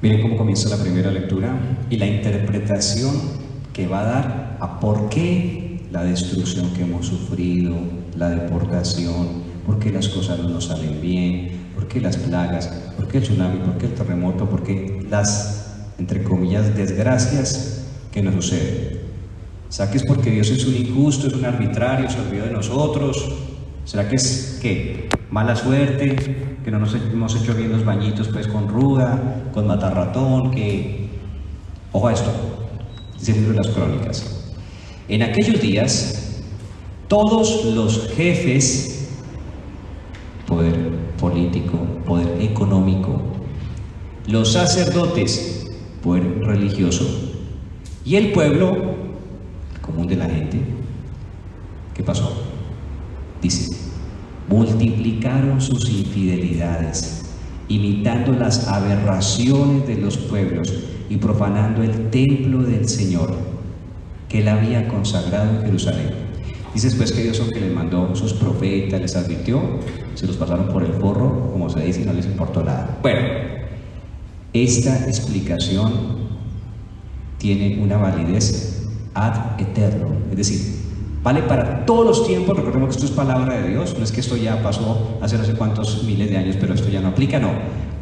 Miren cómo comienza la primera lectura y la interpretación que va a dar a por qué la destrucción que hemos sufrido, la deportación, por qué las cosas no nos salen bien, por qué las plagas, por qué el tsunami, por qué el terremoto, por qué las, entre comillas, desgracias que nos suceden. ¿Será que es porque Dios es un injusto, es un arbitrario, se olvidó de nosotros? ¿Será que es que mala suerte, que no nos hemos hecho bien los bañitos pues con ruda, con matarratón, que... Ojo a esto, dice el libro de las Crónicas. En aquellos días, todos los jefes, poder político, poder económico, los sacerdotes, poder religioso, y el pueblo, el común de la gente, ¿qué pasó? Dice, multiplicaron sus infidelidades, imitando las aberraciones de los pueblos y profanando el templo del Señor, que él había consagrado en Jerusalén. Dice después que Dios, aunque les mandó sus profetas, les advirtió, se los pasaron por el forro, como se dice, y no les importó nada. Bueno, esta explicación tiene una validez ad eterno, es decir, vale para todos los tiempos. Recordemos que esto es palabra de Dios, no es que esto ya pasó hace no sé cuántos miles de años, pero esto ya no aplica, no.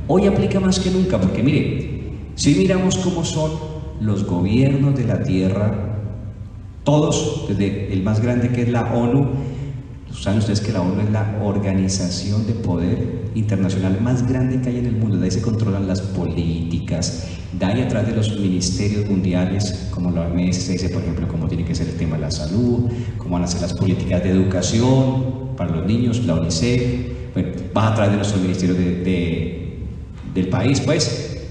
Hoy aplica más que nunca, porque mire, si miramos cómo son los gobiernos de la tierra, todos, desde el más grande que es la ONU, saben ustedes que la ONU es la organización de poder internacional más grande que hay en el mundo. De ahí se controlan las políticas, de ahí atrás de los ministerios mundiales, como la OMS, se dice, por ejemplo, cómo tiene que ser el tema de la salud, cómo van a ser las políticas de educación para los niños, la UNICEF, bueno, va atrás de nuestro ministerio del país, pues,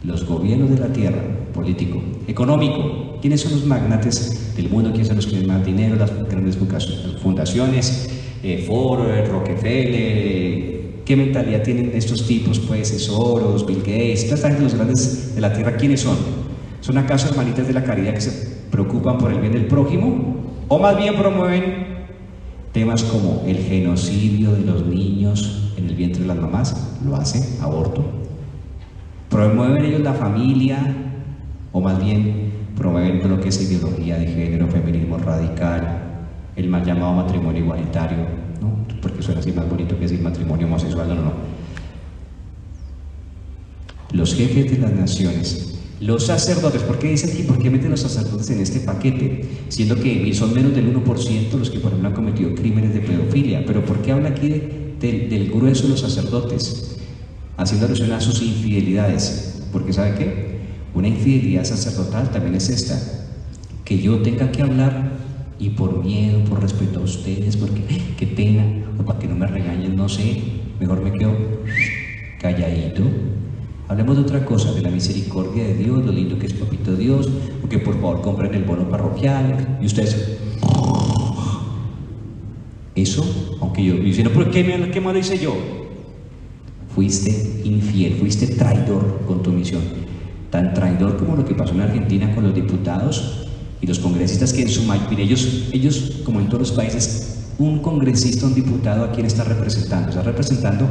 los gobiernos de la tierra, político, económico. ¿Quiénes son los magnates del mundo? ¿Quiénes son los que tienen más dinero? Las grandes fundaciones, Ford, Rockefeller. ¿Qué mentalidad tienen estos tipos? Pues Soros, Bill Gates, toda esta gente, los grandes de la tierra. ¿Quiénes son? ¿Son acaso hermanitas de la caridad que se preocupan por el bien del prójimo? ¿O más bien promueven temas como el genocidio de los niños en el vientre de las mamás? ¿Lo hacen? ¿Aborto? ¿Promueven ellos la familia? ¿O más bien promueven lo que es ideología de género, feminismo radical, el mal llamado matrimonio igualitario, ¿no? Porque suena así más bonito que decir matrimonio homosexual? No, no, no. Los jefes de las naciones, los sacerdotes, ¿por qué dicen aquí? ¿Por qué meten los sacerdotes en este paquete? Siendo que son menos del 1% los que, por ejemplo, han cometido crímenes de pedofilia. Pero ¿por qué habla aquí del grueso de los sacerdotes? Haciendo alusión a sus infidelidades. Porque ¿sabe qué? Una infidelidad sacerdotal también es esta, que yo tenga que hablar y por miedo, por respeto a ustedes, porque qué pena, o para que no me regañen, no sé, mejor me quedo calladito. Hablemos de otra cosa, de la misericordia de Dios, lo lindo que es Papito Dios, o que por favor compren el bono parroquial, y ustedes, eso, aunque yo diciendo, ¿pero qué malo hice yo? Fuiste infiel, fuiste traidor con tu misión. Tan traidor como lo que pasó en Argentina con los diputados y los congresistas, que en su mayoría, ellos, como en todos los países, un congresista, un diputado, ¿a quién está representando? Está representando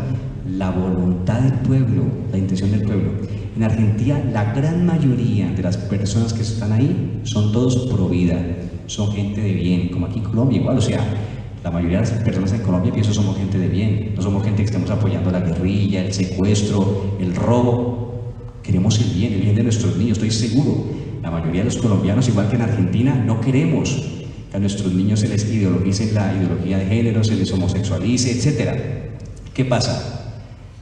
la voluntad del pueblo, la intención del pueblo. En Argentina, la gran mayoría de las personas que están ahí son todos pro vida, son gente de bien, como aquí en Colombia igual, o sea, la mayoría de las personas en Colombia, pienso, somos gente de bien, no somos gente que estemos apoyando la guerrilla, el secuestro, el robo. Queremos el bien de nuestros niños, estoy seguro. La mayoría de los colombianos, igual que en Argentina, no queremos que a nuestros niños se les ideologice la ideología de género, se les homosexualice, etc. ¿Qué pasa?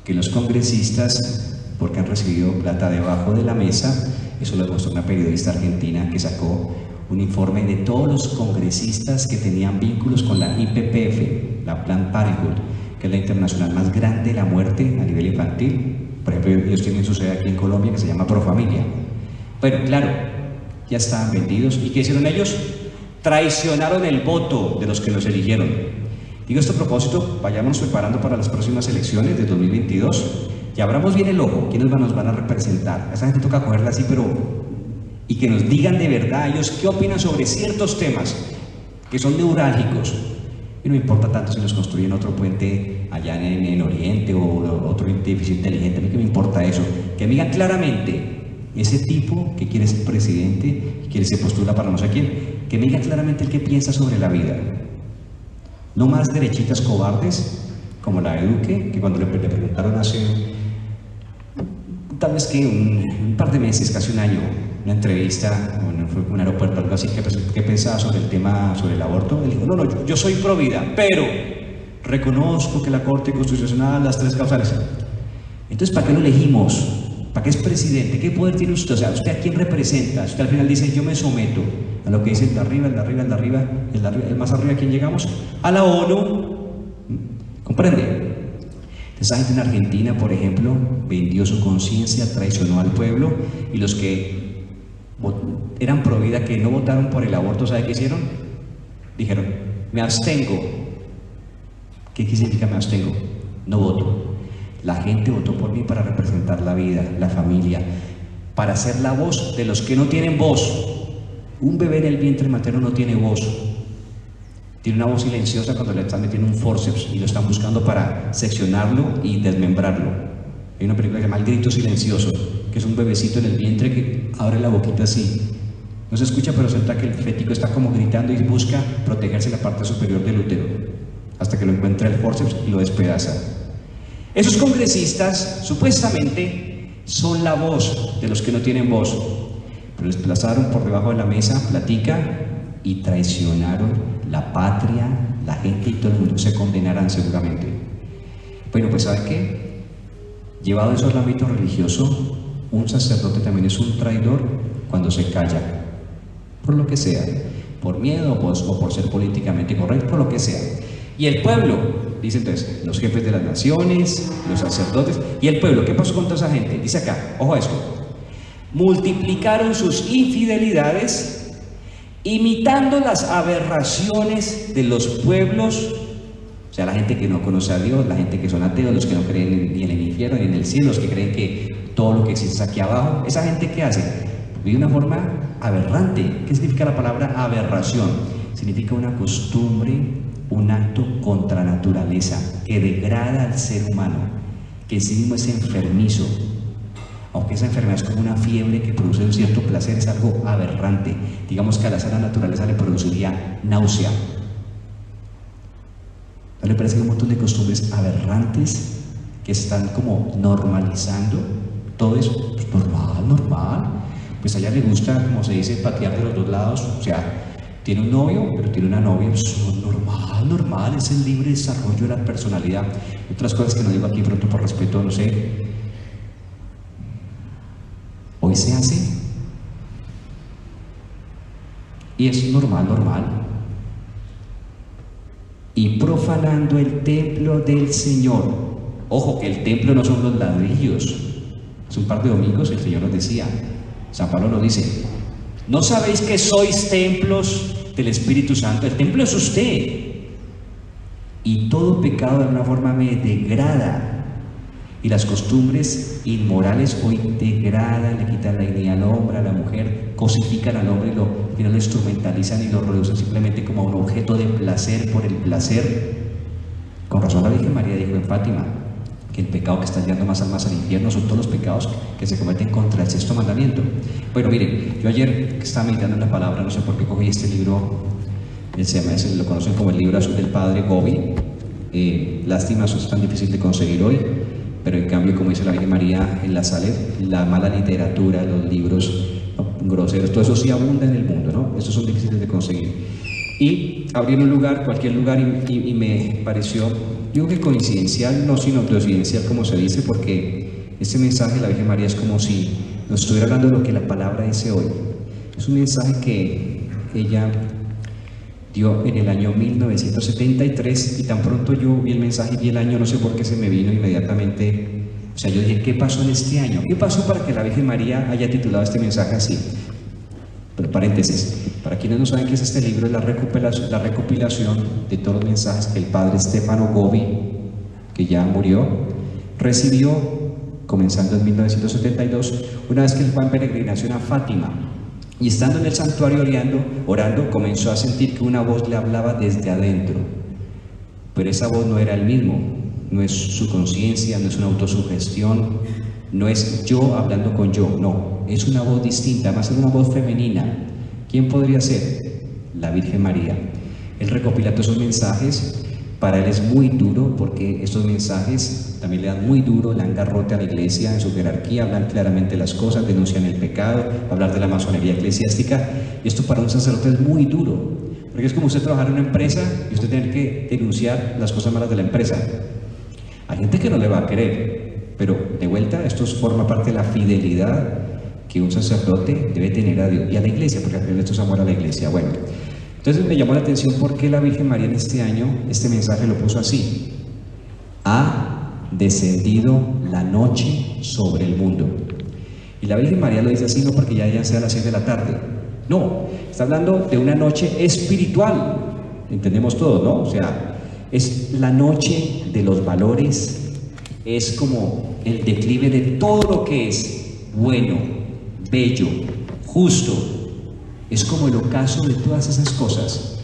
Que los congresistas, porque han recibido plata debajo de la mesa, eso lo demostró una periodista argentina que sacó un informe de todos los congresistas que tenían vínculos con la IPPF, la Planned Parenthood, que es la internacional más grande de la muerte a nivel infantil. Por ejemplo, ellos tienen su sede aquí en Colombia, que se llama Profamilia. Bueno, claro, ya estaban vendidos. ¿Y qué hicieron ellos? Traicionaron el voto de los que los eligieron. Digo esto a propósito, vayámonos preparando para las próximas elecciones de 2022. Y abramos bien el ojo, quiénes nos van a representar. A esa gente toca cogerla así, pero... y que nos digan de verdad ellos qué opinan sobre ciertos temas que son neurálgicos. Y no importa tanto si nos construyen otro puente allá en Oriente o otro edificio inteligente, a mí que me importa eso, que me digan claramente, ese tipo que quiere ser presidente, que quiere se postula para no sé quién, que me diga claramente el que piensa sobre la vida. No más derechitas cobardes como la de Duque, que cuando le preguntaron hace tal vez que un par de meses, casi un año, una entrevista, bueno, fue un aeropuerto, algo así, que pensaba sobre el tema, sobre el aborto. Él dijo, no, yo soy pro vida, pero reconozco que la Corte Constitucional, las tres causales. Entonces, ¿para qué lo elegimos? ¿Para qué es presidente? ¿Qué poder tiene usted? O sea, ¿usted a quién representa? Usted al final dice, yo me someto a lo que dice el de arriba, el más arriba, ¿a quién llegamos? A la ONU. ¿Comprende? Esa gente en Argentina, por ejemplo, vendió su conciencia, traicionó al pueblo, y los que eran pro vida, que no votaron por el aborto, ¿sabe qué hicieron? Dijeron, me abstengo. ¿Qué significa me abstengo? No voto. La gente votó por mí para representar la vida, la familia, para ser la voz de los que no tienen voz. Un bebé en el vientre materno no tiene voz. Tiene una voz silenciosa cuando le están metiendo un forceps y lo están buscando para seccionarlo y desmembrarlo. Hay una película que se llama El grito silencioso, que es un bebecito en el vientre que abre la boquita así. No se escucha, pero se nota que el fetico está como gritando y busca protegerse la parte superior del útero, hasta que lo encuentra el forceps y lo despedaza. Esos congresistas, supuestamente, son la voz de los que no tienen voz, pero les pasaron por debajo de la mesa, platica, y traicionaron la patria, la gente, y todo el mundo se condenarán seguramente. Bueno, pues ¿sabe qué? Llevado eso al ámbito religioso, un sacerdote también es un traidor cuando se calla, por lo que sea, por miedo o por ser políticamente correcto, por lo que sea. Y el pueblo, dice entonces, los jefes de las naciones, los sacerdotes, y el pueblo, ¿qué pasó con toda esa gente? Dice acá, ojo a esto, multiplicaron sus infidelidades, imitando las aberraciones de los pueblos, o sea, la gente que no conoce a Dios, la gente que son ateos, los que no creen ni en el infierno ni en el cielo, los que creen que todo lo que existe es aquí abajo. Esa gente, ¿qué hace? Vive de una forma aberrante. ¿Qué significa la palabra aberración? Significa una costumbre, un acto contra naturaleza que degrada al ser humano, que en sí mismo es enfermizo. Aunque esa enfermedad es como una fiebre que produce un cierto placer, es algo aberrante. Digamos que a la sana naturaleza le produciría náusea. ¿No le parece que hay un montón de costumbres aberrantes que están como normalizando todo eso? Pues normal. Pues a ella le gusta, como se dice, patear de los dos lados. O sea, tiene un novio, pero tiene una novia. Pues normal, es el libre desarrollo de la personalidad. Otras cosas que no digo aquí pronto por respeto, no sé. Hoy se hace y es normal, y profanando el templo del Señor. Ojo, que el templo no son los ladrillos. Hace un par de domingos el Señor nos decía, San Pablo nos dice, ¿no sabéis que sois templos del Espíritu Santo? El templo es usted, y todo pecado de alguna forma me degrada. Y las costumbres inmorales hoy degradan, le quitan la dignidad al hombre, a la mujer, cosifican al hombre y lo instrumentalizan y lo reducen simplemente como a un objeto de placer por el placer. Con razón la Virgen María dijo en Fátima que el pecado que está llevando más almas al infierno son todos los pecados que se cometen contra el sexto mandamiento. Bueno, miren, yo ayer estaba meditando en la palabra, no sé por qué cogí este libro, lo conocen como el libro azul del Padre Gobi. Lástima, eso es tan difícil de conseguir hoy. Pero en cambio, como dice la Virgen María en la Saled, la mala literatura, los libros groseros, todo eso sí abunda en el mundo, ¿no? Estos son difíciles de conseguir. Y abrí en un lugar, cualquier lugar, y me pareció, digo que coincidencial, no sino coincidencial como se dice, porque este mensaje de la Virgen María es como si nos estuviera hablando de lo que la palabra dice hoy. Es un mensaje que ella dio en el año 1973, y tan pronto yo vi el mensaje y vi el año, no sé por qué se me vino inmediatamente. O sea, yo dije, ¿qué pasó en este año? ¿Qué pasó para que la Virgen María haya titulado este mensaje así? Pero paréntesis, para quienes no saben qué es este libro, es la recopilación de todos los mensajes que el padre Stefano Gobi, que ya murió, recibió comenzando en 1972, una vez que él fue en peregrinación a Fátima. Y estando en el santuario orando, comenzó a sentir que una voz le hablaba desde adentro. Pero esa voz no era él mismo, no es su conciencia, no es una autosugestión, no es yo hablando con yo, no, es una voz distinta, va a ser una voz femenina. ¿Quién podría ser? La Virgen María. Él recopila todos esos mensajes. Para él es muy duro porque estos mensajes también le dan muy duro, le dan garrote a la iglesia en su jerarquía, hablan claramente las cosas, denuncian el pecado, hablar de la masonería eclesiástica. Y esto para un sacerdote es muy duro, porque es como usted trabajar en una empresa y usted tener que denunciar las cosas malas de la empresa. Hay gente que no le va a querer, pero de vuelta esto forma parte de la fidelidad que un sacerdote debe tener a Dios y a la iglesia, porque al final esto es amor a la iglesia. Bueno, entonces me llamó la atención por qué la Virgen María en este año, este mensaje lo puso así: ha descendido la noche sobre el mundo. Y la Virgen María lo dice así no porque ya sea a las 6 de la tarde, no, está hablando de una noche espiritual, entendemos todo, ¿no? O sea, es la noche de los valores, es como el declive de todo lo que es bueno, bello, justo. Es como el ocaso de todas esas cosas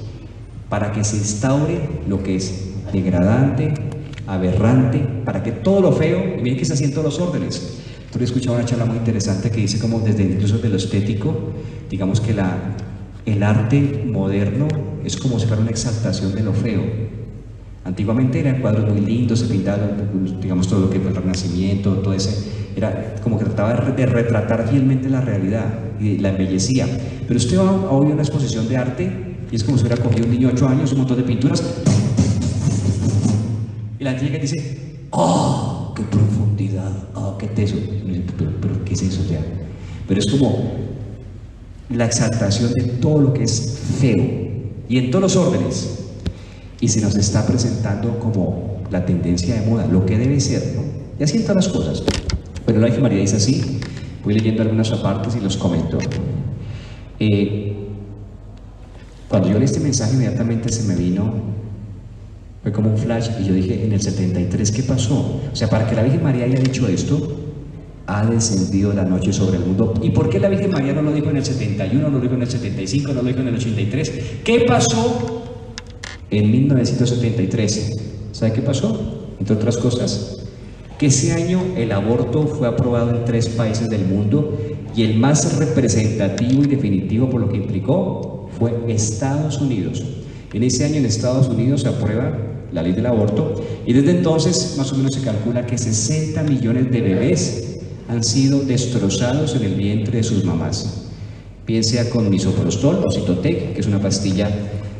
para que se instaure lo que es degradante, aberrante, para que todo lo feo, y miren que se hacen todos los órdenes. Tú he escuchado una charla muy interesante que dice como desde incluso de lo estético, digamos que el arte moderno es como si fuera una exaltación de lo feo. Antiguamente eran cuadros muy lindos, se pintaban, digamos, todo lo que fue el Renacimiento, todo ese, era como que trataba de retratar fielmente la realidad y la embellecía. Pero usted va hoy a una exposición de arte y es como si hubiera cogido un niño de 8 años, un montón de pinturas, y la gente llega y dice: ¡oh, qué profundidad! ¡Oh, qué teso! Pero ¿qué es eso ya? Pero es como la exaltación de todo lo que es feo y en todos los órdenes. Y se nos está presentando como la tendencia de moda, lo que debe ser, ¿no? Y así en todas las cosas. Pero la Virgen María dice así, voy leyendo algunas apartes y los comento. Cuando yo leí este mensaje inmediatamente se me vino, fue como un flash, y yo dije, en el 73, ¿qué pasó? O sea, para que la Virgen María haya dicho esto, ha descendido la noche sobre el mundo. ¿Y por qué la Virgen María no lo dijo en el 71, no lo dijo en el 75, no lo dijo en el 83? ¿Qué pasó en 1973? ¿Sabe qué pasó? Entre otras cosas, que ese año el aborto fue aprobado en 3 países del mundo y el más representativo y definitivo por lo que implicó fue Estados Unidos. En ese año en Estados Unidos se aprueba la ley del aborto y desde entonces más o menos se calcula que 60 millones de bebés han sido destrozados en el vientre de sus mamás. Bien sea con misoprostol o Cytotec, que es una pastilla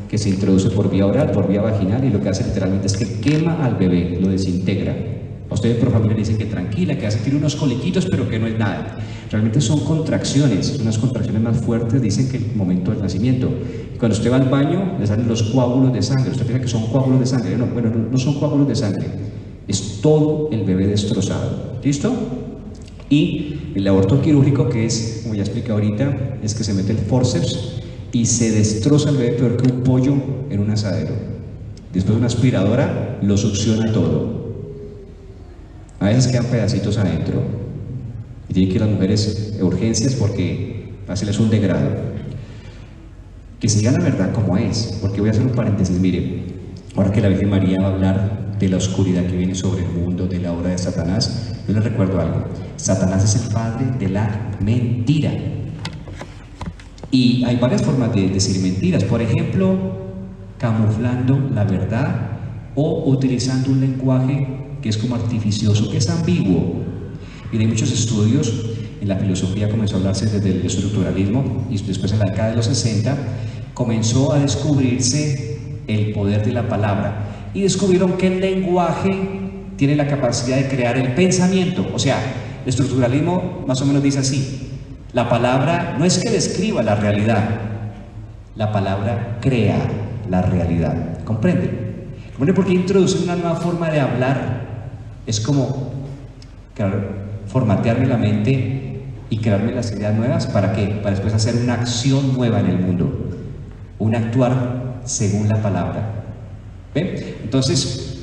que se introduce por vía oral, por vía vaginal, y lo que hace literalmente es que quema al bebé, lo desintegra. A ustedes por familia dicen que tranquila, que hace tiene unos coliquitos, pero que no es nada. Realmente son contracciones, unas contracciones más fuertes, dicen que el momento del nacimiento. Y cuando usted va al baño, le salen los coágulos de sangre. Usted piensa que son coágulos de sangre. No, bueno, no son coágulos de sangre. Es todo el bebé destrozado. ¿Listo? Y el aborto quirúrgico, que es, como ya expliqué ahorita, es que se mete el forceps y se destroza el bebé peor que un pollo en un asadero. Después una aspiradora lo succiona todo. A veces quedan pedacitos adentro y tienen que ir las mujeres a urgencias porque hacerles un degrado. Que se diga la verdad como es, porque voy a hacer un paréntesis. Mire, ahora que la Virgen María va a hablar de la oscuridad que viene sobre el mundo, de la obra de Satanás, yo les recuerdo algo: Satanás es el padre de la mentira. Y hay varias formas de decir mentiras, por ejemplo, camuflando la verdad o utilizando un lenguaje que es como artificioso, que es ambiguo. Y hay muchos estudios, en la filosofía comenzó a hablarse desde el estructuralismo y después en la década de los 60 comenzó a descubrirse el poder de la palabra y descubrieron que el lenguaje tiene la capacidad de crear el pensamiento. O sea, el estructuralismo más o menos dice así: la palabra no es que describa la realidad, la palabra crea la realidad. ¿Comprende? ¿Comprende por qué introducir una nueva forma de hablar? Es como, claro, formatearme la mente y crearme las ideas nuevas. ¿Para qué? Para después hacer una acción nueva en el mundo, un actuar según la palabra. ¿Ven? Entonces,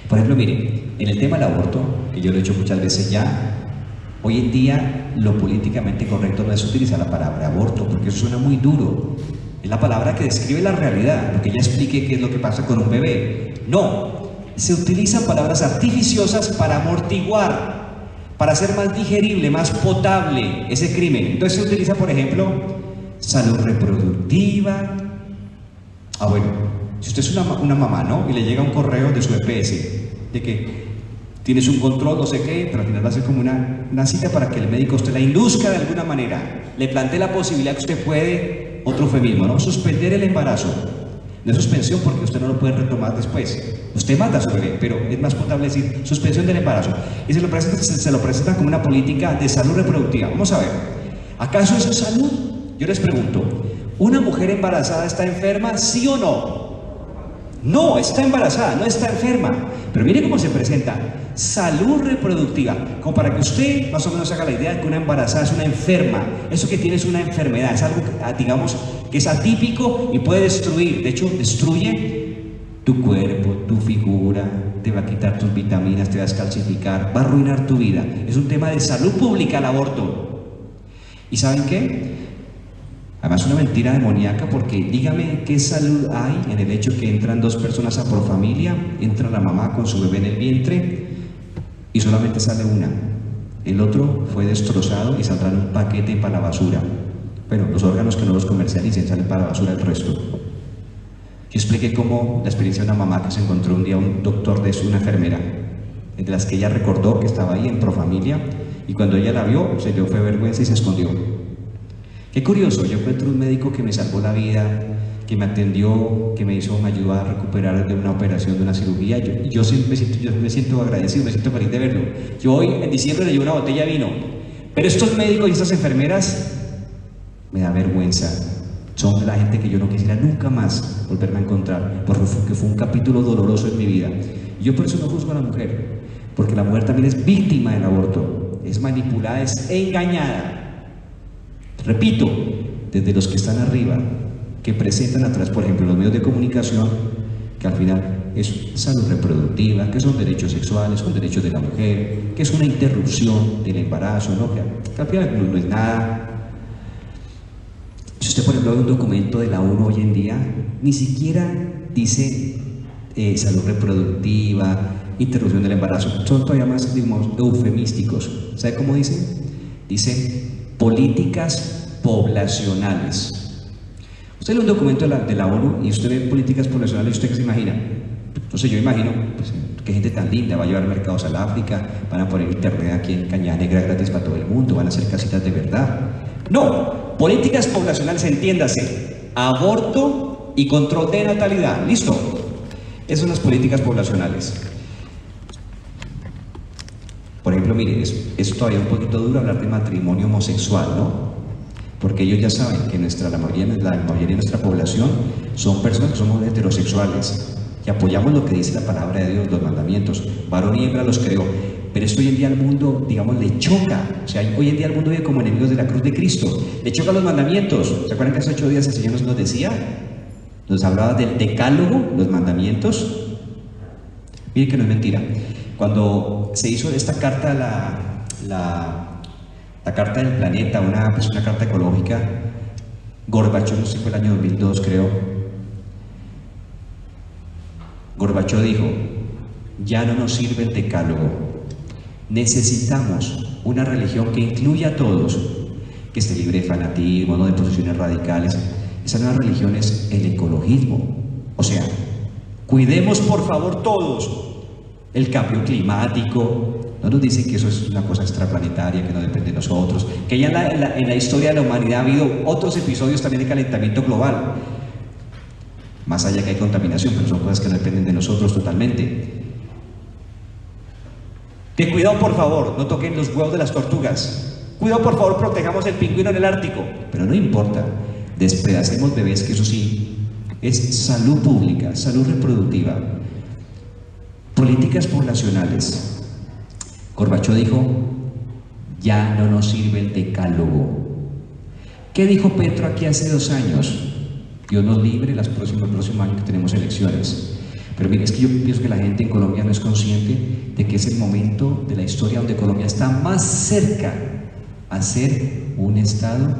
por ejemplo, miren, en el tema del aborto, que yo lo he hecho muchas veces ya, hoy en día lo políticamente correcto no es utilizar la palabra aborto, porque eso suena muy duro. Es la palabra que describe la realidad, porque ya expliqué qué es lo que pasa con un bebé. No, se utilizan palabras artificiosas para amortiguar, para hacer más digerible, más potable ese crimen. Entonces se utiliza, por ejemplo, salud reproductiva. Bueno, si usted es una mamá, ¿no? Y le llega un correo de su EPS, de que tienes un control, no sé qué, pero al final va a ser como una cita para que el médico usted la induzca de alguna manera, le plantee la posibilidad que usted puede, otro eufemismo, ¿no? Suspender el embarazo. No es suspensión porque usted no lo puede retomar después. Usted mata a su bebé, pero es más potable decir suspensión del embarazo. Y se lo presenta como una política de salud reproductiva. Vamos a ver, ¿acaso eso es salud? Yo les pregunto, ¿una mujer embarazada está enferma, sí o no? No, está embarazada, no está enferma. Pero mire cómo se presenta: salud reproductiva, como para que usted más o menos haga la idea de que una embarazada es una enferma. Eso que tiene es una enfermedad, es algo, digamos, que es atípico y puede destruir. De hecho, destruye tu cuerpo, tu figura, te va a quitar tus vitaminas, te va a descalcificar, va a arruinar tu vida. Es un tema de salud pública el aborto. ¿Y saben qué? Además, una mentira demoníaca, porque dígame qué salud hay en el hecho que entran dos personas a por familia, entra la mamá con su bebé en el vientre y solamente sale una. El otro fue destrozado y saldrá en un paquete para la basura. Bueno, los órganos que no los comercialicen salen para la basura el resto. Yo expliqué cómo la experiencia de una mamá que se encontró un día un doctor de una enfermera, de las que ella recordó que estaba ahí en Profamilia, y cuando ella la vio, se le fue vergüenza y se escondió. Qué curioso, yo encuentro un médico que me salvó la vida, que me atendió, que me ayudó a recuperar de una operación, de una cirugía. Yo me siento agradecido, me siento feliz de verlo. Yo hoy en diciembre le llevo una botella de vino, pero estos médicos y estas enfermeras me da vergüenza. Son la gente que yo no quisiera nunca más volverme a encontrar, porque fue un capítulo doloroso en mi vida. Y yo por eso no juzgo a la mujer, porque la mujer también es víctima del aborto, es manipulada, es engañada. Repito, desde los que están arriba, que presentan atrás, por ejemplo, los medios de comunicación, que al final es salud reproductiva, que son derechos sexuales, son derechos de la mujer, que es una interrupción del embarazo, ¿no? Que al final no es nada. Si usted, por ejemplo, ve un documento de la ONU hoy en día, ni siquiera dice salud reproductiva, interrupción del embarazo, son todavía más, digamos, eufemísticos. ¿Sabe cómo dice? Dice políticas poblacionales. Usted lee un documento de la ONU y usted ve políticas poblacionales, ¿usted qué se imagina? Entonces yo imagino, pues, qué gente tan linda, va a llevar mercados al África, van a poner internet aquí en Cañada Negra gratis para todo el mundo, van a hacer casitas de verdad. No, políticas poblacionales, entiéndase, aborto y control de natalidad, listo. Esas son las políticas poblacionales. Por ejemplo, mire, es todavía un poquito duro hablar de matrimonio homosexual, ¿no? Porque ellos ya saben que la mayoría de nuestra población son personas que somos heterosexuales, que apoyamos lo que dice la palabra de Dios, los mandamientos. Varón y hembra los creó. Pero esto hoy en día al mundo, digamos, le choca. O sea, hoy en día el mundo vive como enemigos de la cruz de Cristo. Le chocan los mandamientos. ¿Se acuerdan que hace 8 días el Señor nos decía? Nos hablaba del decálogo, los mandamientos. Mire que no es mentira. Cuando se hizo esta carta, la carta del planeta, una carta ecológica, Gorbachov, no sé si fue el año 2002 creo, Gorbachov dijo: ya no nos sirve el decálogo, necesitamos una religión que incluya a todos, que esté libre de fanatismo, no de posiciones radicales. Esa nueva religión es el ecologismo. O sea, cuidemos por favor todos el cambio climático. No nos dicen que eso es una cosa extraplanetaria, que no depende de nosotros, que ya en la historia de la humanidad ha habido otros episodios también de calentamiento global, más allá que hay contaminación, pero son cosas que no dependen de nosotros totalmente. Que cuidado por favor, no toquen los huevos de las tortugas. Cuidado por favor, protejamos el pingüino en el Ártico. Pero no importa, despedacemos bebés, que eso sí, es salud pública, salud reproductiva. Políticas poblacionales. Gorbachov dijo: ya no nos sirve el decálogo. ¿Qué dijo Petro aquí hace 2 años? Dios nos libre el próximo año que tenemos elecciones. Pero mire, es que yo pienso que la gente en Colombia no es consciente de que es el momento de la historia donde Colombia está más cerca a ser un estado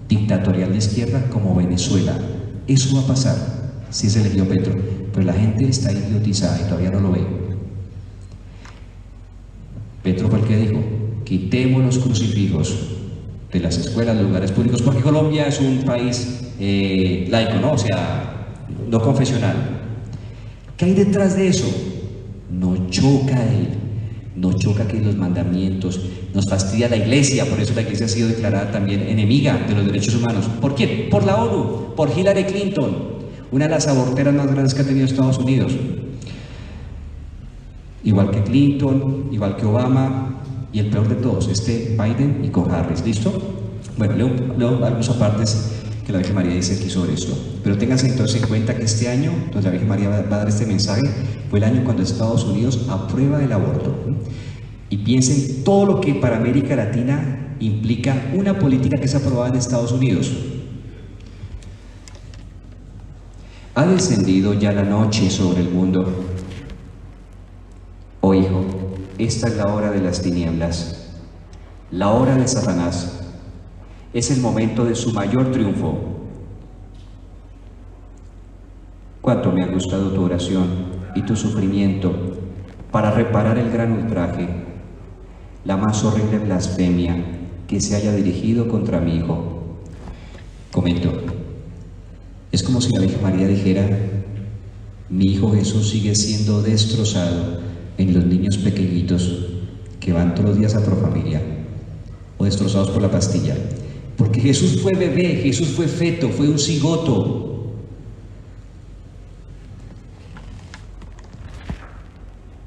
dictatorial de izquierda como Venezuela. Eso va a pasar si es elegido Petro, pero la gente está idiotizada y todavía no lo ve. Petro fue el que dijo, quitemos los crucifijos de las escuelas, de los lugares públicos, porque Colombia es un país laico, ¿no? O sea, no confesional. ¿Qué hay detrás de eso? Nos choca él, nos choca que los mandamientos, nos fastidia la iglesia, por eso la iglesia ha sido declarada también enemiga de los derechos humanos. ¿Por quién? Por la ONU, por Hillary Clinton, una de las aborteras más grandes que ha tenido Estados Unidos. Igual que Clinton, igual que Obama, y el peor de todos, Biden y con Harris. ¿Listo? Bueno, leo algunos apartes que la Virgen María dice aquí sobre esto. Pero ténganse entonces en cuenta que este año, donde la Virgen María va a dar este mensaje, fue el año cuando Estados Unidos aprueba el aborto. Y piensen todo lo que para América Latina implica una política que es aprobada en Estados Unidos. Ha descendido ya la noche sobre el mundo. Oh hijo, esta es la hora de las tinieblas, la hora de Satanás. Es el momento de su mayor triunfo. Cuánto me ha gustado tu oración y tu sufrimiento para reparar el gran ultraje, la más horrible blasfemia que se haya dirigido contra mi hijo. Comento, es como si la Virgen María dijera, mi hijo Jesús sigue siendo destrozado en los niños pequeñitos que van todos los días a Profamilia o destrozados por la pastilla, porque Jesús fue bebé, Jesús fue feto, fue un cigoto.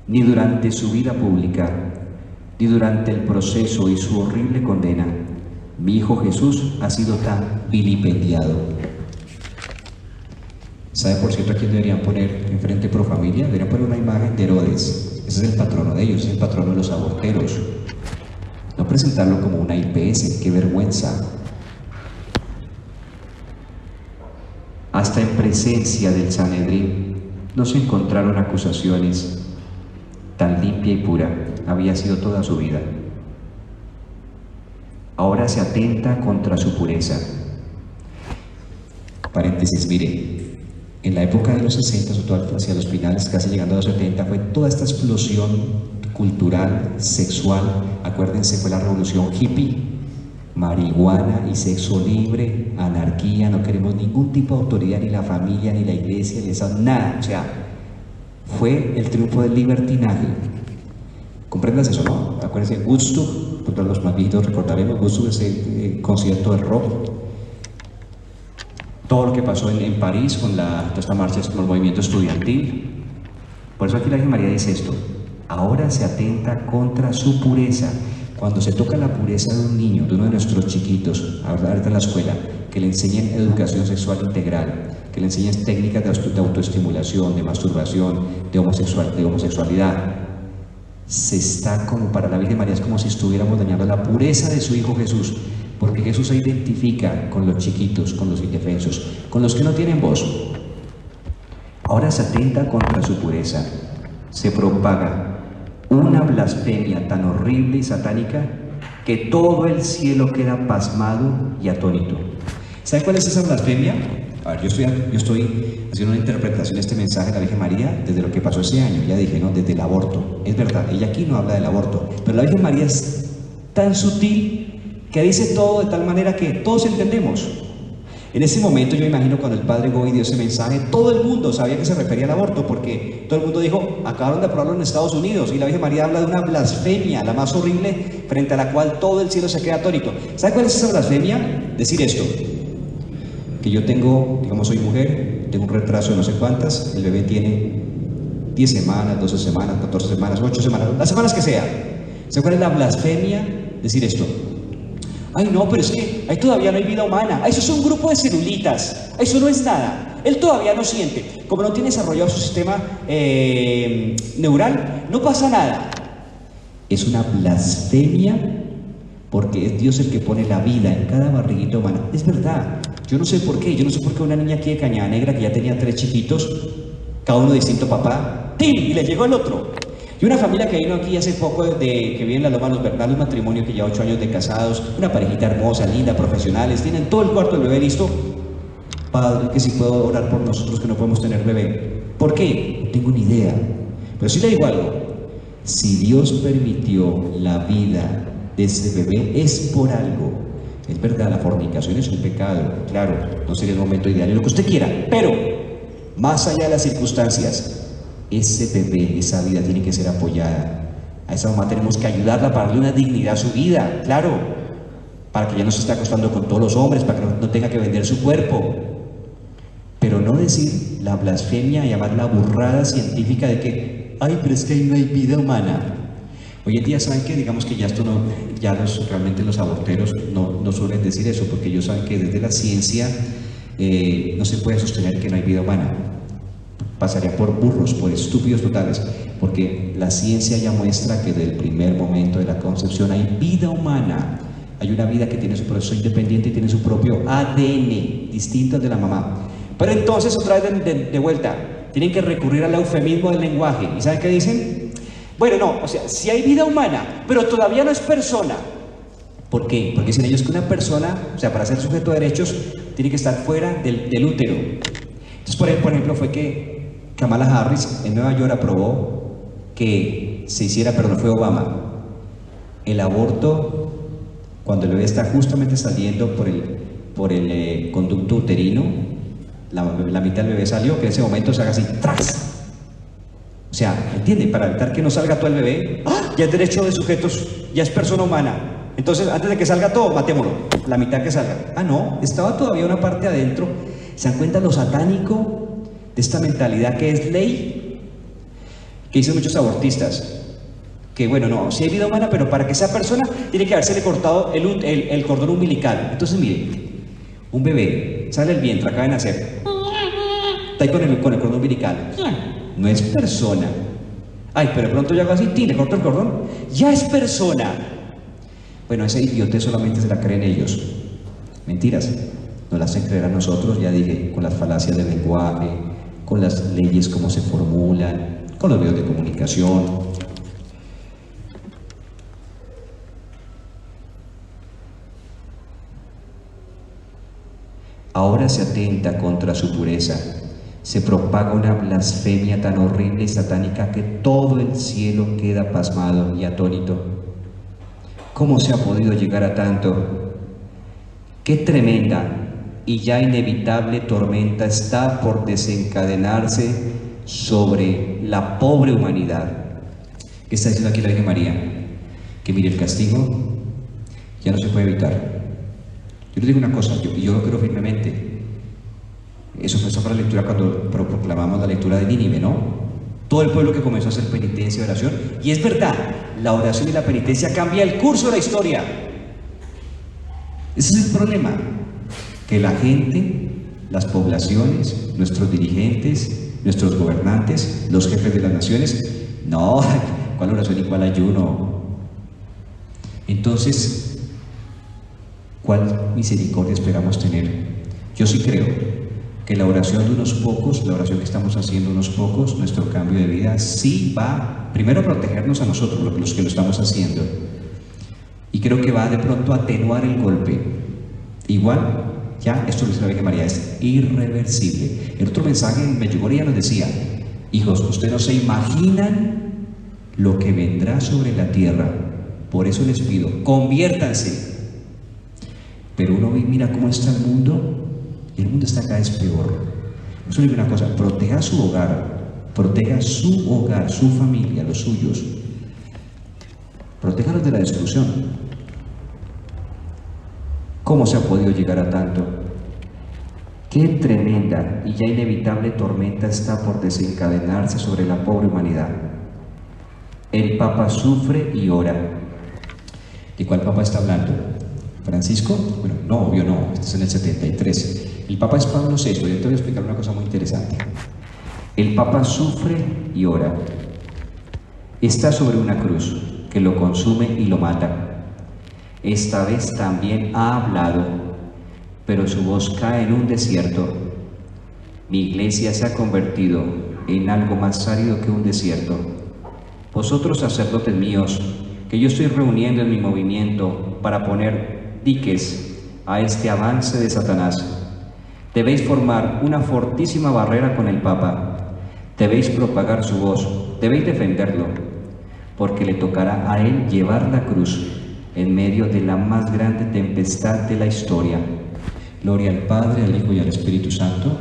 Ni durante su vida pública, ni durante el proceso y su horrible condena, mi hijo Jesús ha sido tan vilipendiado. ¿Sabe por cierto a quién deberían poner enfrente Profamilia? Deberían poner una imagen de Herodes. Ese es el patrono de ellos, es el patrono de los aborteros. No presentarlo como una IPS, qué vergüenza. Hasta en presencia del Sanedrín no se encontraron acusaciones. Tan limpia y pura había sido toda su vida. Ahora se atenta contra su pureza. Paréntesis, mire. En la época de los 60, sobre todo hacia los finales, casi llegando a los 70, fue toda esta explosión cultural, sexual. Acuérdense, fue la revolución hippie, marihuana y sexo libre, anarquía, no queremos ningún tipo de autoridad, ni la familia, ni la iglesia, ni esa, nada. O sea, fue el triunfo del libertinaje. ¿Comprendas eso, no? Acuérdense, Woodstock, por todos los más viejitos recordaremos, Woodstock es el concierto del rock. Todo lo que pasó en París con toda esta marcha, con el movimiento estudiantil. Por eso aquí la Virgen María dice esto, ahora se atenta contra su pureza. Cuando se toca la pureza de un niño, de uno de nuestros chiquitos, ahorita en la escuela, que le enseñen educación sexual integral, que le enseñen técnicas de autoestimulación, de masturbación, de homosexualidad, se está como para la Virgen María, es como si estuviéramos dañando la pureza de su Hijo Jesús. Porque Jesús se identifica con los chiquitos, con los indefensos, con los que no tienen voz. Ahora se atenta contra su pureza, se propaga una blasfemia tan horrible y satánica que todo el cielo queda pasmado y atónito. ¿Sabe cuál es esa blasfemia? A ver, yo estoy haciendo una interpretación de este mensaje de la Virgen María desde lo que pasó ese año, ya dije, ¿no? Desde el aborto. Es verdad, ella aquí no habla del aborto, pero la Virgen María es tan sutil que dice todo de tal manera que todos entendemos. En ese momento yo imagino cuando el Padre Goy dio ese mensaje, todo el mundo sabía que se refería al aborto, porque todo el mundo dijo, acabaron de aprobarlo en Estados Unidos, y la Virgen María habla de una blasfemia, la más horrible, frente a la cual todo el cielo se queda atónito. ¿Sabe cuál es esa blasfemia? Decir esto, que yo tengo, digamos soy mujer, tengo un retraso de no sé cuántas, el bebé tiene 10 semanas, 12 semanas, 14 semanas, 8 semanas, las semanas que sea. ¿Sabe cuál es la blasfemia? Decir esto. Ay no, pero es que ahí todavía no hay vida humana, eso es un grupo de celulitas, eso no es nada, él todavía no siente, como no tiene desarrollado su sistema neural, no pasa nada. Es una blasfemia porque es Dios el que pone la vida en cada barriguita humana. Es verdad, yo no sé por qué una niña aquí de Cañada Negra que ya tenía 3 chiquitos, cada uno de distinto papá, ¡tim! Y le llegó el otro. Y una familia que vino aquí hace poco, que vive en la Loma de los Bernales, un matrimonio que lleva 8 años de casados, una parejita hermosa, linda, profesionales, tienen todo el cuarto del bebé listo. Padre, que si puedo orar por nosotros que no podemos tener bebé. ¿Por qué? No tengo ni idea. Pero sí le digo algo, Si Dios permitió la vida de ese bebé, es por algo. Es verdad, la fornicación es un pecado, claro, no sería el momento ideal y lo que usted quiera, pero más allá de las circunstancias, ese bebé, esa vida tiene que ser apoyada. A esa mamá tenemos que ayudarla para darle una dignidad a su vida, claro, para que ya no se esté acostando con todos los hombres, para que no tenga que vender su cuerpo. Pero no decir la blasfemia, llamar la burrada científica de que, ay, pero es que ahí no hay vida humana. Hoy en día saben que, digamos que ya esto no, realmente los aborteros no suelen decir eso, porque ellos saben que desde la ciencia no se puede sostener que no hay vida humana. Pasaría por burros, por estúpidos totales, porque la ciencia ya muestra que desde el primer momento de la concepción hay vida humana. Hay una vida que tiene su proceso independiente y tiene su propio ADN, distinto al de la mamá. Pero entonces, otra vez de vuelta, tienen que recurrir al eufemismo del lenguaje. ¿Y saben qué dicen? Bueno, no, o sea, sí hay vida humana, pero todavía no es persona. ¿Por qué? Porque dicen ellos que una persona, o sea, para ser sujeto de derechos, tiene que estar fuera del útero. Entonces, por ejemplo, fue que Kamala Harris en Nueva York aprobó que se hiciera, pero no fue Obama, el aborto cuando el bebé está justamente saliendo por el conducto uterino, la mitad del bebé salió, que en ese momento se haga así, ¡tras! O sea, ¿entiende? Para evitar que no salga todo el bebé, ya es derecho de sujetos, ya es persona humana. Entonces, antes de que salga todo, matémoslo, la mitad que salga. Ah, no, estaba todavía una parte adentro. ¿Se dan cuenta lo satánico de esta mentalidad que es ley? Que dicen muchos abortistas. Que bueno, no, sí hay vida humana, pero para que sea persona, tiene que habérsele cortado el cordón umbilical. Entonces, mire, un bebé sale del vientre, acaba de nacer, está ahí con el cordón umbilical. No es persona. Ay, pero de pronto yo hago así, le corto el cordón, ya es persona. Bueno, esa idiotez solamente se la creen ellos. Mentiras, nos la hacen creer a nosotros, ya dije, con las falacias del lenguaje, con las leyes como se formulan, con los medios de comunicación. Ahora se atenta contra su pureza. Se propaga una blasfemia tan horrible y satánica que todo el cielo queda pasmado y atónito. ¿Cómo se ha podido llegar a tanto? ¡Qué tremenda y ya inevitable tormenta está por desencadenarse sobre la pobre humanidad! ¿Qué está diciendo aquí la Virgen María? Que mire, el castigo ya no se puede evitar. Yo les digo una cosa, yo lo creo firmemente. Eso fue la lectura cuando proclamamos la lectura de Nínive, ¿no? Todo el pueblo que comenzó a hacer penitencia y oración. Y es verdad, la oración y la penitencia cambia el curso de la historia. Ese es el problema. Que la gente, las poblaciones, nuestros dirigentes, nuestros gobernantes, los jefes de las naciones, no, ¿cuál oración y cuál ayuno? Entonces, ¿cuál misericordia esperamos tener? Yo sí creo que la oración de unos pocos, la oración que estamos haciendo unos pocos, nuestro cambio de vida, sí va primero a protegernos a nosotros, los que lo estamos haciendo, y creo que va de pronto a atenuar el golpe. Igual, ya esto lo dice la Virgen María, es irreversible. El otro mensaje en Medjugorje nos decía: hijos, ustedes no se imaginan lo que vendrá sobre la tierra, por eso les pido, conviértanse. Pero uno mira cómo está el mundo, y el mundo está cada vez peor. Yo solo digo una cosa: proteja su hogar, su familia, los suyos. Protéjalos de la destrucción. ¿Cómo se ha podido llegar a tanto? Qué tremenda y ya inevitable tormenta está por desencadenarse sobre la pobre humanidad. El Papa sufre y ora. ¿De cuál Papa está hablando? ¿Francisco? Bueno, no, obvio no, este es en el 73. El Papa es Pablo VI, yo te voy a explicar una cosa muy interesante. El Papa sufre y ora. Está sobre una cruz que lo consume y lo mata. Esta vez también ha hablado, pero su voz cae en un desierto. Mi iglesia se ha convertido en algo más árido que un desierto. Vosotros, sacerdotes míos, que yo estoy reuniendo en mi movimiento para poner diques a este avance de Satanás, debéis formar una fortísima barrera con el Papa, debéis propagar su voz, debéis defenderlo. porque le tocará a él llevar la cruz en medio de la más grande tempestad de la historia. Gloria al Padre, al Hijo y al Espíritu Santo.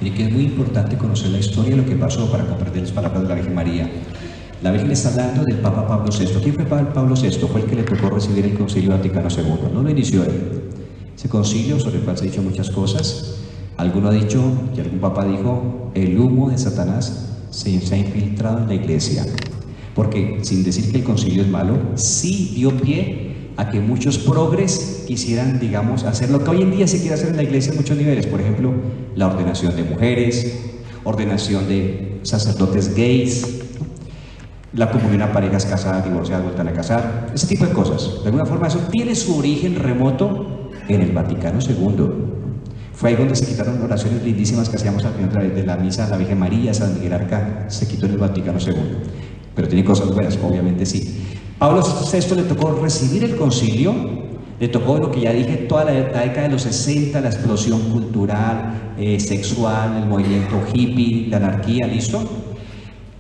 Y que es muy importante conocer la historia de lo que pasó para comprender las palabras de la Virgen María. La Virgen está hablando del Papa Pablo VI. ¿Quién fue Pablo VI? Fue el que le tocó recibir el Concilio Vaticano II. No lo inició él. Ese concilio, sobre el cual se han dicho muchas cosas. Alguno ha dicho, y algún papa dijo, el humo de Satanás se ha infiltrado en la iglesia. Porque, sin decir que el concilio es malo, sí dio pie a que muchos progres quisieran, digamos, hacer lo que hoy en día se quiere hacer en la iglesia en muchos niveles. Por ejemplo, la ordenación de mujeres, ordenación de sacerdotes gays, la comunión a parejas casadas, divorciadas, vueltas a casar, ese tipo de cosas. De alguna forma eso tiene su origen remoto en el Vaticano II. Fue ahí donde se quitaron oraciones lindísimas que hacíamos al final de la misa, la Virgen María, San Miguel Arcángel, se quitó en el Vaticano II. Pero tiene cosas buenas, obviamente sí. Pablo VI le tocó recibir el concilio, le tocó lo que ya dije, toda la década de los 60, la explosión cultural, sexual, el movimiento hippie, la anarquía, ¿listo?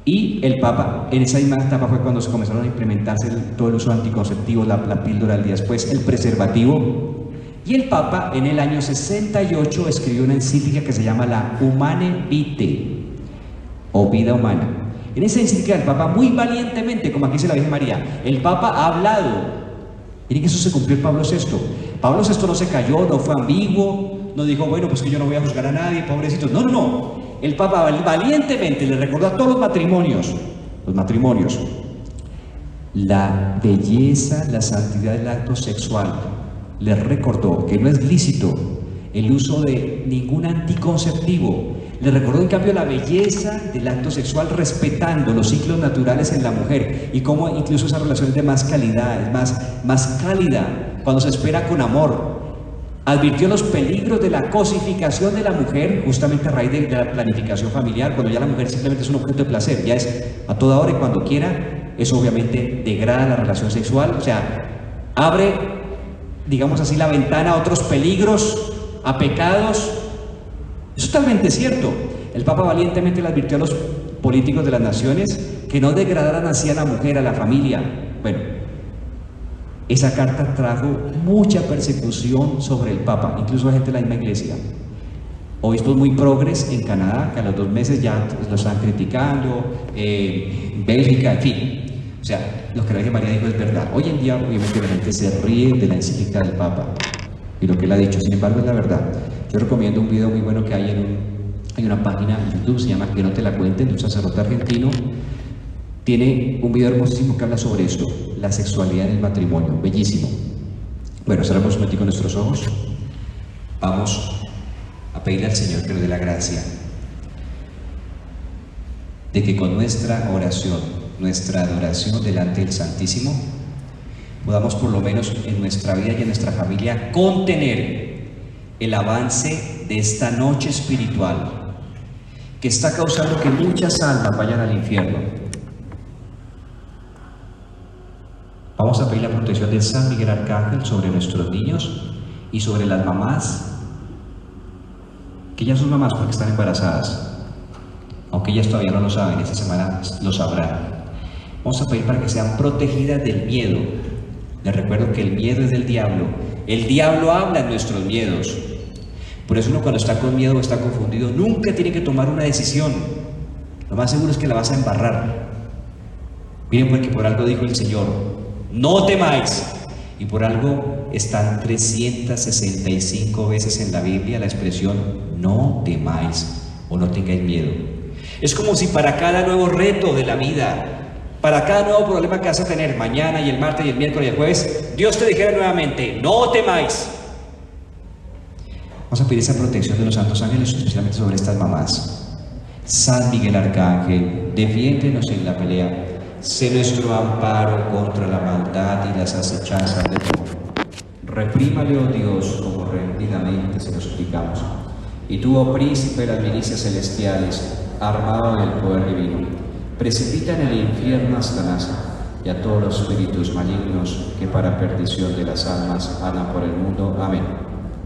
Y el Papa, en esa misma etapa fue cuando se comenzaron a implementarse todo el uso anticonceptivo, la píldora al día después, el preservativo. Y el Papa en el año 68 escribió una encíclica que se llama la Humane Vitae, o vida humana. En esa encíclica el Papa muy valientemente, como aquí dice la Virgen María, el Papa ha hablado. Miren que eso se cumplió en Pablo VI. Pablo VI no se cayó, no fue ambiguo, no dijo, bueno, pues que yo no voy a juzgar a nadie, pobrecitos. No, no, no. El Papa valientemente le recordó a todos los matrimonios, la belleza, la santidad del acto sexual. Les recordó que no es lícito el uso de ningún anticonceptivo. Le recordó en cambio la belleza del acto sexual respetando los ciclos naturales en la mujer y cómo incluso esa relación es de más calidad, es más cálida cuando se espera con amor. Advirtió los peligros de la cosificación de la mujer justamente a raíz de la planificación familiar, cuando ya la mujer simplemente es un objeto de placer, ya es a toda hora y cuando quiera. Eso obviamente degrada la relación sexual, o sea, abre, digamos así, la ventana a otros peligros, a pecados. Eso es totalmente cierto. El Papa valientemente le advirtió a los políticos de las naciones que no degradaran así a la mujer, a la familia. Bueno, esa carta trajo mucha persecución sobre el Papa, incluso a gente de la misma iglesia. Obispos muy progres en Canadá, que a los 2 meses ya lo están criticando, Bélgica, en fin. O sea, lo que la Virgen María dijo es verdad. Hoy en día, obviamente, la gente se ríe de la encíclica del Papa y lo que él ha dicho, sin embargo, es la verdad. Yo recomiendo un video muy bueno que hay en una página en YouTube, se llama Que no te la cuenten, de un sacerdote argentino. Tiene un video hermosísimo que habla sobre esto, la sexualidad en el matrimonio, bellísimo. Bueno, cerramos un momento con nuestros ojos. Vamos a pedirle al Señor que nos dé la gracia de que con nuestra oración, nuestra adoración delante del Santísimo, podamos por lo menos en nuestra vida y en nuestra familia contener el avance de esta noche espiritual que está causando que muchas almas vayan al infierno. Vamos a pedir la protección de San Miguel Arcángel sobre nuestros niños y sobre las mamás, que ya son mamás porque están embarazadas, aunque ellas todavía no lo saben, esta semana lo sabrán. Vamos a pedir para que sean protegidas del miedo. Les recuerdo que el miedo es del diablo. El diablo habla en nuestros miedos. Por eso uno cuando está con miedo o está confundido, nunca tiene que tomar una decisión. Lo más seguro es que la vas a embarrar. Miren, porque por algo dijo el Señor, no temáis. Y por algo están 365 veces en la Biblia la expresión no temáis o no tengáis miedo. Es como si para cada nuevo reto de la vida, para cada nuevo problema que vas a tener mañana y el martes y el miércoles y el jueves, Dios te dijera nuevamente, no temáis. Vamos a pedir esa protección de los santos ángeles, especialmente sobre estas mamás. San Miguel Arcángel, defiéndenos en la pelea. Sé nuestro amparo contra la maldad y las acechanzas del mundo. Reprímale, oh Dios, como rendidamente se lo suplicamos. Y tú, oh príncipe de las milicias celestiales, armado del poder divino, precipita en el infierno a Satanás y a todos los espíritus malignos que para perdición de las almas andan por el mundo. Amén.